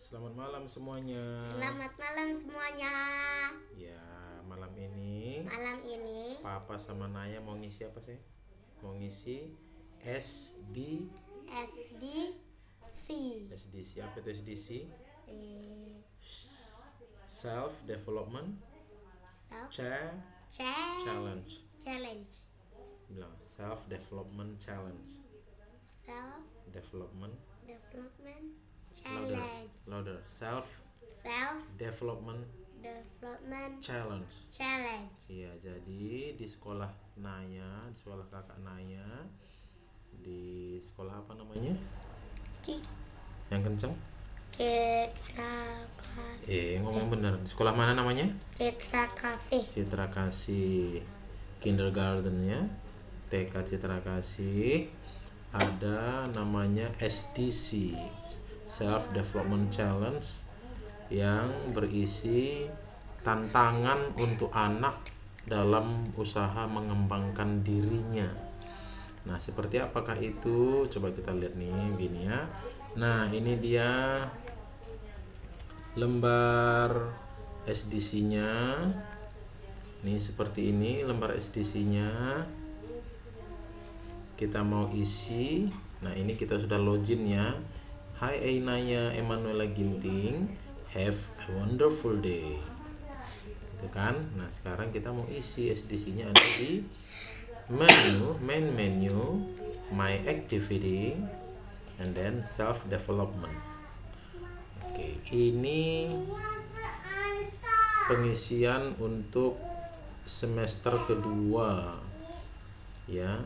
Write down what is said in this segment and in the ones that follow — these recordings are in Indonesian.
Selamat malam semuanya. Selamat malam semuanya. Ya, malam ini Malam ini Papa sama Naya mau ngisi apa sih? Mau ngisi SD SDC SDC. Apa itu SDC? eh, Self Development Self Challenge. Challenge. Bilang Self Development Challenge. Self Development. Development Louder. Challenge. Louder. Self Self Development Development Challenge. Challenge. Iya, jadi di sekolah Naya, di sekolah kakak Naya, di sekolah apa namanya? Yang kenceng? Citra Cafe. Ngomong bener. Di sekolah mana namanya? Citra Cafe. Citra Kasih Kindergarten ya. TK Citra Kasih. Ada namanya SDC, Self Development Challenge, yang berisi tantangan untuk anak dalam usaha mengembangkan dirinya. Nah, seperti apakah itu? Coba kita lihat nih, gini ya. Nah, ini dia lembar SDC-nya. Nih, seperti ini lembar SDC-nya. Kita mau isi. Nah, ini kita sudah login ya. Hai Ainaya Emanuela Ginting, have a wonderful day. Gitu kan? Nah, sekarang kita mau isi SDC-nya ada di main menu, my activity, and then self development. Oke, ini pengisian untuk semester kedua ya.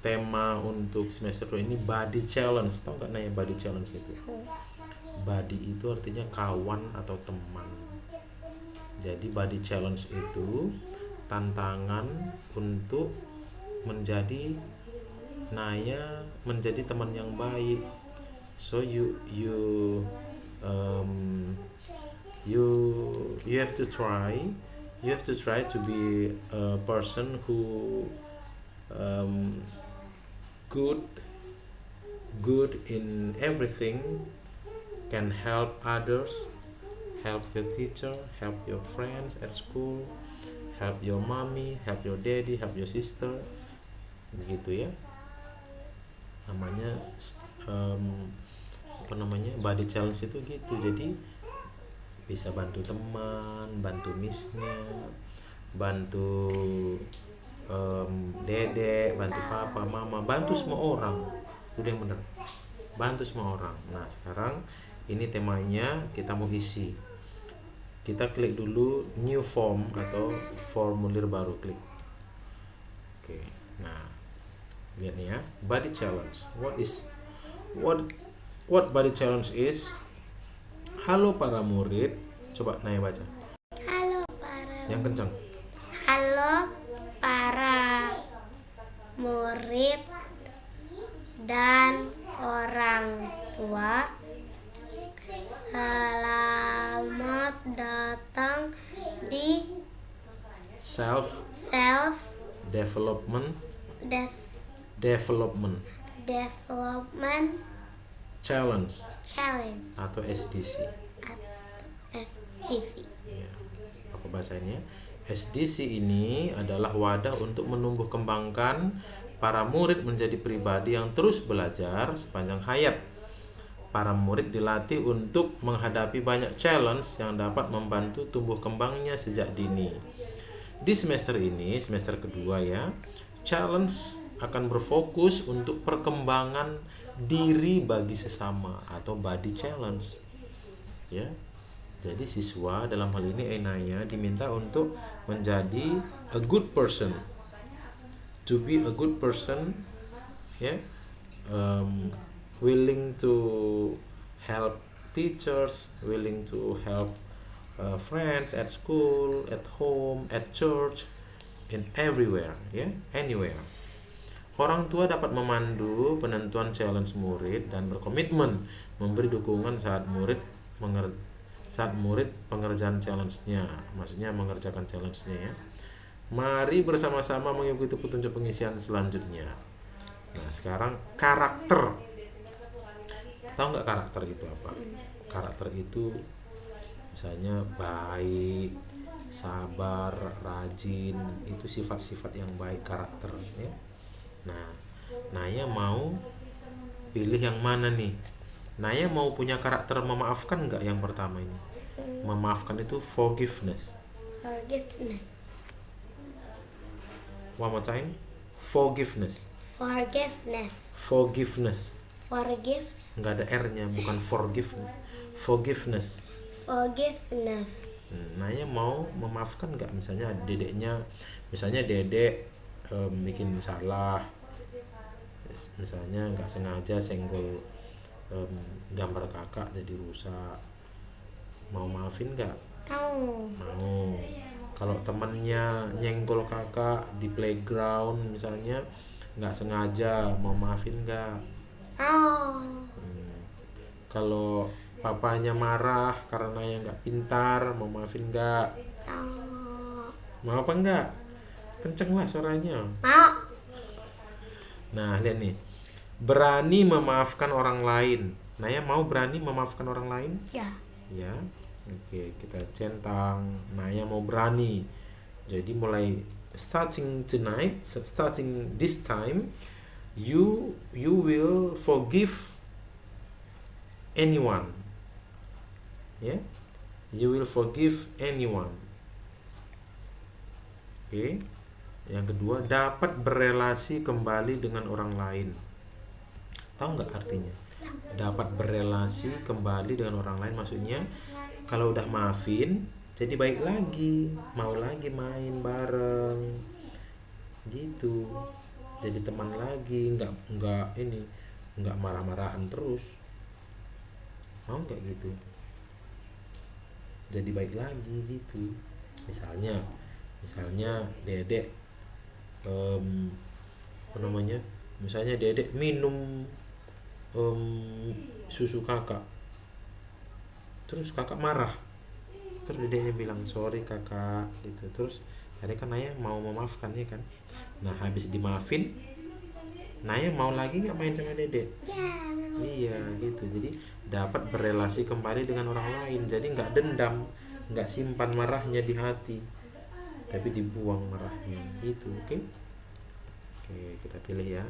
Tema untuk semester kedua ini body challenge. Tahu gak Naya body challenge itu? Body itu artinya kawan atau teman. Jadi body challenge itu tantangan untuk menjadi Naya menjadi teman yang baik. So you have to try. You have to try to be a person who good in everything, can help others, help your teacher, help your friends at school, help your mommy, help your daddy, help your sister, begitu ya. Namanya body challenge itu gitu. Jadi bisa bantu teman, bantu missnya, bantu dedek, bantu papa, mama, bantu semua orang. Udah yang bener, bantu semua orang. Nah, sekarang ini temanya kita mau isi. Kita klik dulu new form atau formulir baru, klik. Oke. Nah, lihat nih ya, body challenge. What body challenge is? Halo para murid, coba Naya baca. Yang kencang. Halo para murid dan orang tua, selamat datang di Self Development Challenge atau SDC. STV. Ya, apa bahasanya? SDC ini adalah wadah untuk menumbuh kembangkan para murid menjadi pribadi yang terus belajar sepanjang hayat. Para murid dilatih untuk menghadapi banyak challenge yang dapat membantu tumbuh kembangnya sejak dini. Di semester ini, semester kedua ya, challenge akan berfokus untuk perkembangan diri bagi sesama atau body challenge. Ya. Jadi siswa dalam hal ini Ainaya diminta untuk menjadi a good person, to be a good person, ya, willing to help teachers, willing to help friends at school, at home, at church, in everywhere, ya, anywhere. Orang tua dapat memandu penentuan challenge murid dan berkomitmen memberi dukungan saat murid pengerjaan challenge-nya, maksudnya mengerjakan challenge-nya ya. Mari bersama-sama mengikuti petunjuk pengisian selanjutnya. Nah, sekarang karakter Tahu nggak karakter itu apa? Karakter itu misalnya baik, sabar, rajin, itu sifat-sifat yang baik karakter ya. Nah, Naya mau pilih yang mana nih? Naya mau punya karakter memaafkan nggak yang pertama ini? Memaafkan itu forgiveness. Forgiveness. One more time. Forgiveness. Forgiveness. Forgiveness. Forgive. Nggak ada R-nya, bukan forgiveness. Forgiveness. Forgiveness. Naya mau memaafkan nggak? Misalnya dedek bikin salah, misalnya nggak sengaja senggol gambar kakak jadi rusak, mau maafin nggak? Mau. Kalau temennya nyenggol kakak di playground misalnya nggak sengaja, mau maafin nggak? Kalau papanya marah karena yang nggak pintar, mau maafin nggak? Mau apa nggak? Kenceng lah suaranya. Mau. Nah, lihat nih. Berani memaafkan orang lain. Naya mau berani memaafkan orang lain? Ya. Ya. Oke, kita centang. Naya mau berani. Jadi mulai starting this time, you will forgive anyone. Ya. You will forgive anyone. Oke. Yang kedua, dapat berelasi kembali dengan orang lain. Tahu nggak artinya? Dapat berelasi kembali dengan orang lain, maksudnya kalau udah maafin, jadi baik lagi, mau lagi main bareng, gitu. Jadi teman lagi, nggak marah-marahan terus. Mau nggak gitu? Jadi baik lagi gitu. Misalnya dedek misalnya dedek minum susu kakak, terus kakak marah, terus dedeknya bilang sorry kakak gitu, terus tadi kan Naya mau memaafkan ya kan. Nah, habis dimaafin, Naya mau lagi nggak main sama dedek? Iya gitu. Jadi dapat berelasi kembali dengan orang lain, jadi nggak dendam, nggak simpan marahnya di hati, tapi dibuang marahnya gitu. Oke, kita pilih ya.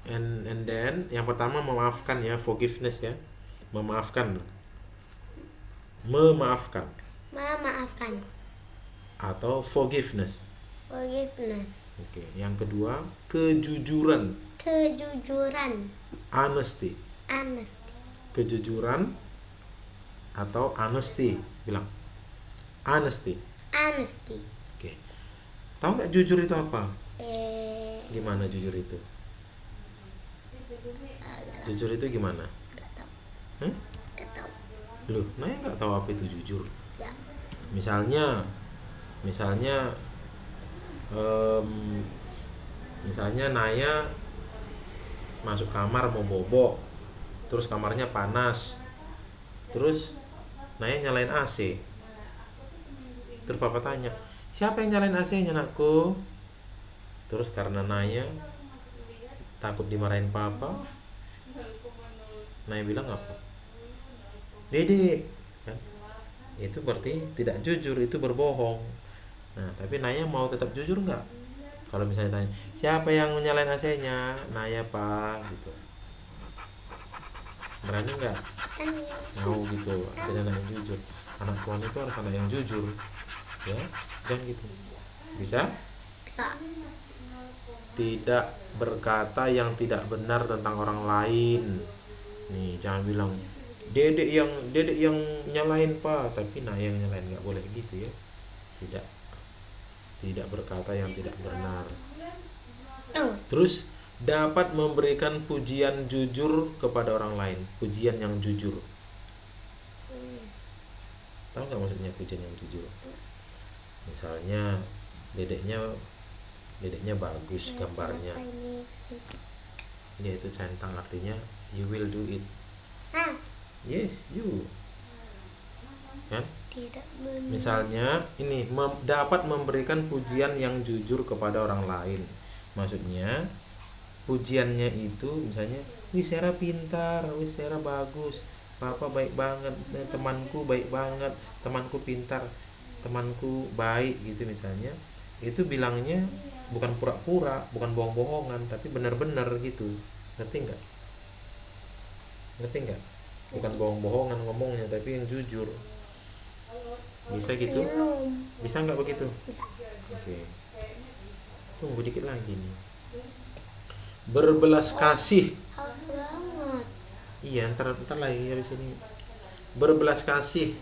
And then yang pertama memaafkan ya, forgiveness ya, memaafkan atau forgiveness. Oke, yang kedua kejujuran. Honesty. Kejujuran atau honesty, bilang honesty. Oke, tahu nggak jujur itu apa? Gimana jujur itu? Jujur itu gimana? Nggak tahu. Loh, Naya nggak tahu apa itu jujur. Ya. Misalnya Naya masuk kamar mau bobo, terus kamarnya panas, terus Naya nyalain AC. Terus papa tanya, siapa yang nyalain AC-nya anakku? Terus karena Naya takut dimarahin papa, Naya bilang apa? Dede kan? Itu berarti tidak jujur, itu berbohong. Nah, tapi Naya mau tetap jujur nggak? Kalau misalnya tanya, siapa yang nyalain AC-nya? Naya pak gitu. Berani nggak? Mau gitu. Jadi anak yang jujur. Anak tuan itu harus anak yang jujur. Ya, jangan gitu. Bisa? Tidak berkata yang tidak benar tentang orang lain. Nih, jangan bilang dedek yang nyalain pak, tapi Naya yang nyalain, nggak boleh gitu ya. Tidak berkata yang tidak benar. Terus dapat memberikan pujian jujur kepada orang lain. Pujian yang jujur. Tahu nggak maksudnya pujian yang jujur? Misalnya dedeknya bagus gambarnya. Dia itu centang, artinya you will do it. Yes, you. Kan? Misalnya ini dapat memberikan pujian yang jujur kepada orang lain. Maksudnya pujiannya itu misalnya wih Sera pintar, wih Sera bagus, papa baik banget, temanku baik banget, temanku pintar, temanku baik gitu misalnya. Itu bilangnya bukan pura-pura, bukan bohong-bohongan, tapi benar-benar gitu. Ngerti nggak? Ngerti nggak? Bukan bohong-bohongan ngomongnya, tapi yang jujur. Bisa gitu? Minum. Bisa nggak begitu? Bisa. Oke. Tunggu dikit lagi nih. Berbelas kasih. Haus banget. Iya, ntar lagi habis ini. Berbelas kasih.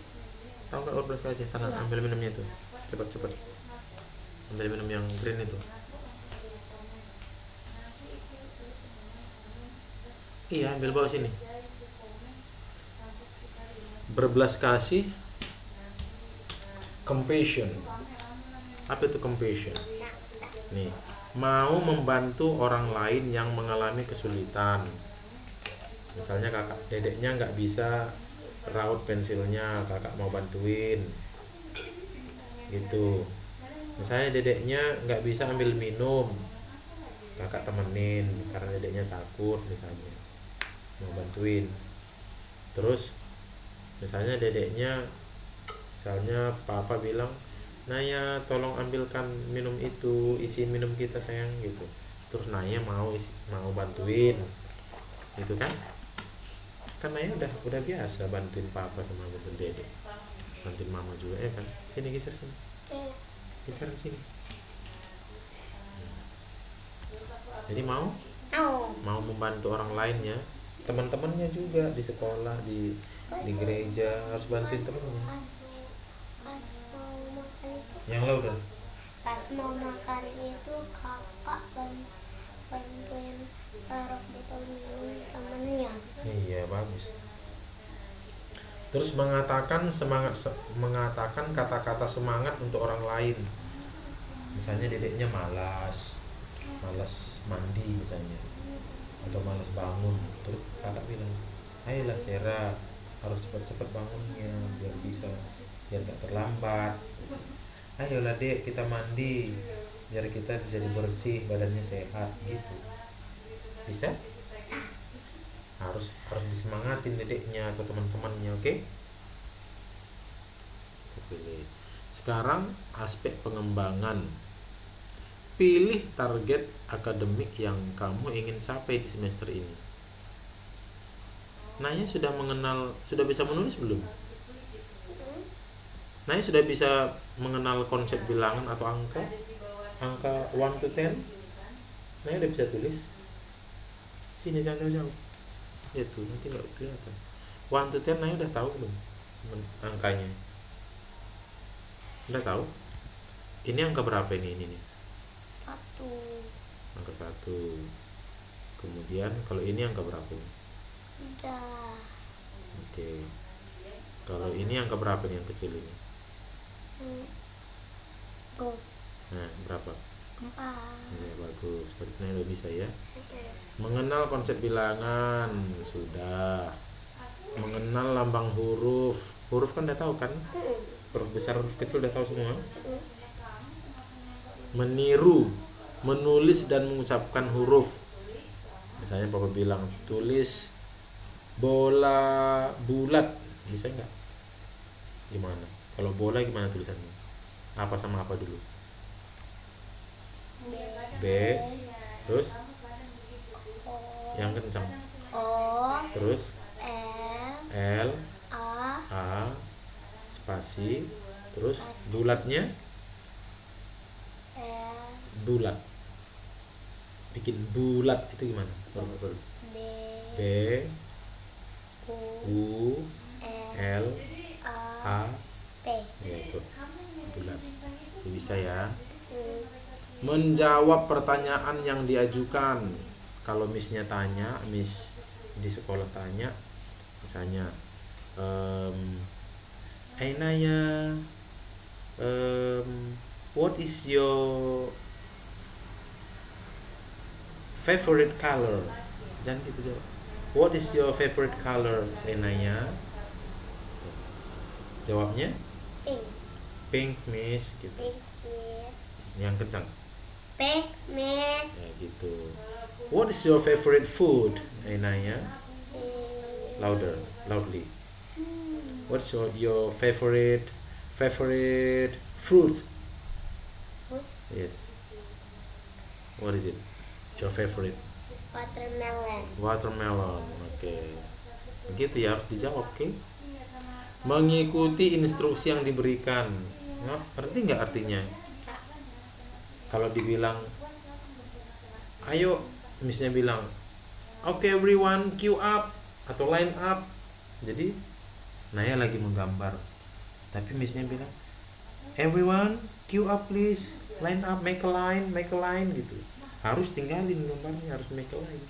Tahu nggak berbelas kasih? Tangan ambil minumnya itu. Cepat. Ambil minum yang green itu. Iya, ambil bawa sini. Berbelas kasih. Compassion. Apa itu compassion? Nih, mau membantu orang lain yang mengalami kesulitan. Misalnya kakak dedeknya nggak bisa raut pensilnya, kakak mau bantuin gitu. Misalnya dedeknya nggak bisa ambil minum, kakak temenin karena dedeknya takut misalnya, mau bantuin. Terus misalnya dedeknya, misalnya papa bilang, Naya tolong ambilkan minum itu, isiin minum kita sayang gitu. Terus Naya mau bantuin gitu kan Naya udah biasa bantuin papa sama bantuin dedek, bantuin mama juga kan. Sini geser sini, geser sini. Jadi mau membantu orang lainnya, teman-temannya juga di sekolah, di gereja harus bantuin temennya. Pas mau makan itu. Yang lo udah Pas mau makan itu kakak bantuin taruh botol minum di temennya. iya bagus. Terus mengatakan kata-kata semangat untuk orang lain. Misalnya dedeknya malas mandi misalnya, atau malas bangun, terus kakak bilang, ayolah Sera, harus cepat-cepat bangunnya biar gak terlambat. Ayolah dek, kita mandi biar kita jadi bersih, badannya sehat gitu. Bisa? Harus disemangatin dedeknya atau teman-temannya, oke? Sekarang aspek pengembangan. Pilih target akademik yang kamu ingin capai di semester ini. Naya sudah bisa menulis belum? Naya sudah bisa mengenal konsep bilangan atau angka 1 to 10? Naya udah bisa tulis? Sini jangan jauh-jauh. Ya tuh, nanti nggak kelihatan. 1 to 10 Naya udah tahu belum angkanya? Udah tahu? Ini angka berapa ini nih? 1. Angka 1. Kemudian kalau ini angka berapa ini? 3. Oke. Kalau ini angka berapa nih yang kecil ini? Tuh. Nah, berapa? 4. Ya, bagus. Berarti Naya udah bisa ya. Oke. Mengenal konsep bilangan sudah. Mengenal lambang huruf. Huruf kan udah tahu kan? Huruf besar, huruf kecil udah tahu semua. Meniru, menulis dan mengucapkan huruf. Misalnya papa bilang tulis bola bulat, bisa nggak? Gimana? Kalau bola gimana tulisannya? Apa sama apa dulu? B. Terus yang kencang. O. Terus L. L A spasi. Terus bulatnya bulat. Bikin bulat itu gimana? B U L A T. ya itu bulat. Itu bisa ya. Menjawab pertanyaan yang diajukan. Kalau missnya tanya, miss di sekolah tanya, misalnya Naya, what is your favorite color? Jangan gitu jawab. What is your favorite color? Saya nanya. Jawabnya Pink. pink miss gitu. Pink, miss. Yang kencang. Pink, miss. Ya gitu. What is your favorite food? Naya, loudly. What's your favorite fruit? Fruit? Yes. What is it? Your favorite? Watermelon. Watermelon. Oke. Begitu ya, harus dijawab, oke? Mengikuti instruksi yang diberikan. Ngerti nggak artinya? Kalau dibilang, ayo, misalnya bilang, oke everyone queue up atau line up. Jadi Naya lagi menggambar, tapi misalnya bilang, everyone queue up please, line up, make a line gitu. Harus tinggalin gambarnya, harus make a line,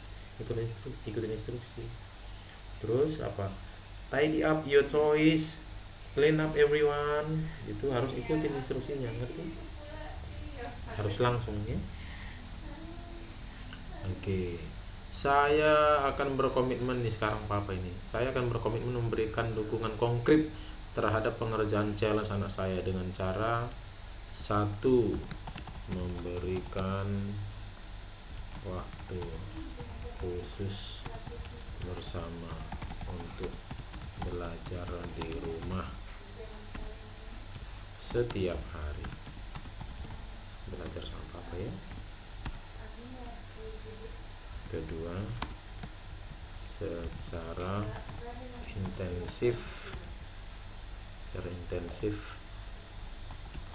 ikutin instruksi. Terus apa? Tidy up your toys, clean up everyone, itu harus ikutin instruksinya, ngerti? Harus langsung ya. Oke. Saya akan berkomitmen nih sekarang Papa ini. Saya akan berkomitmen memberikan dukungan konkret terhadap pengerjaan challenge anak saya dengan cara 1. Memberikan waktu khusus bersama untuk belajar di rumah setiap hari. Belajar sama Papa ya. Kedua, secara intensif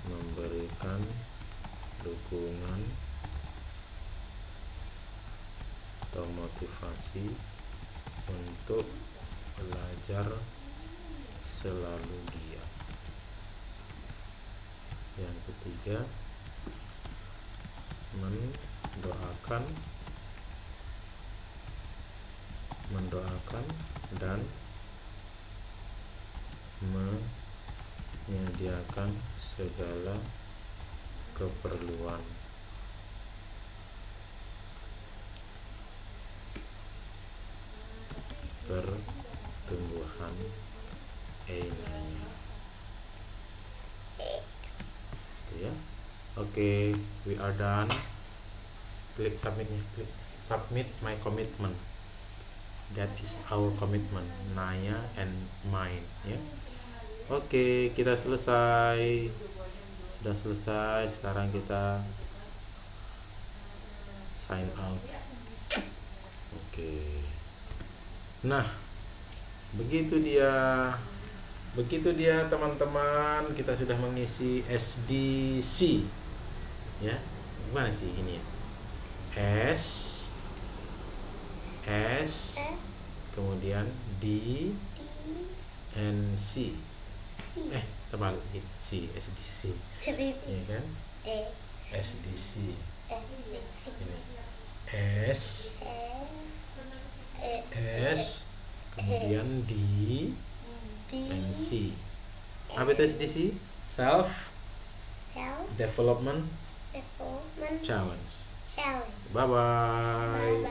memberikan dukungan atau motivasi untuk belajar selalu giat. Yang ketiga, mendoakan dan menyediakan segala keperluan pertumbuhan Naya. Ya. Oke, we are done. Klik submitnya, klik submit my commitment. That is our commitment, Naya and mine ya. Oke, kita selesai. Sudah selesai. Sekarang kita sign out. Oke. Nah, begitu dia teman-teman, kita sudah mengisi SDC ya. Gimana sih ini ya? S kemudian D and C. Terbalik C, SDC ya kan? SDC ini S kemudian D and C. Apa itu SDC? Self Development Challenge. Bye bye.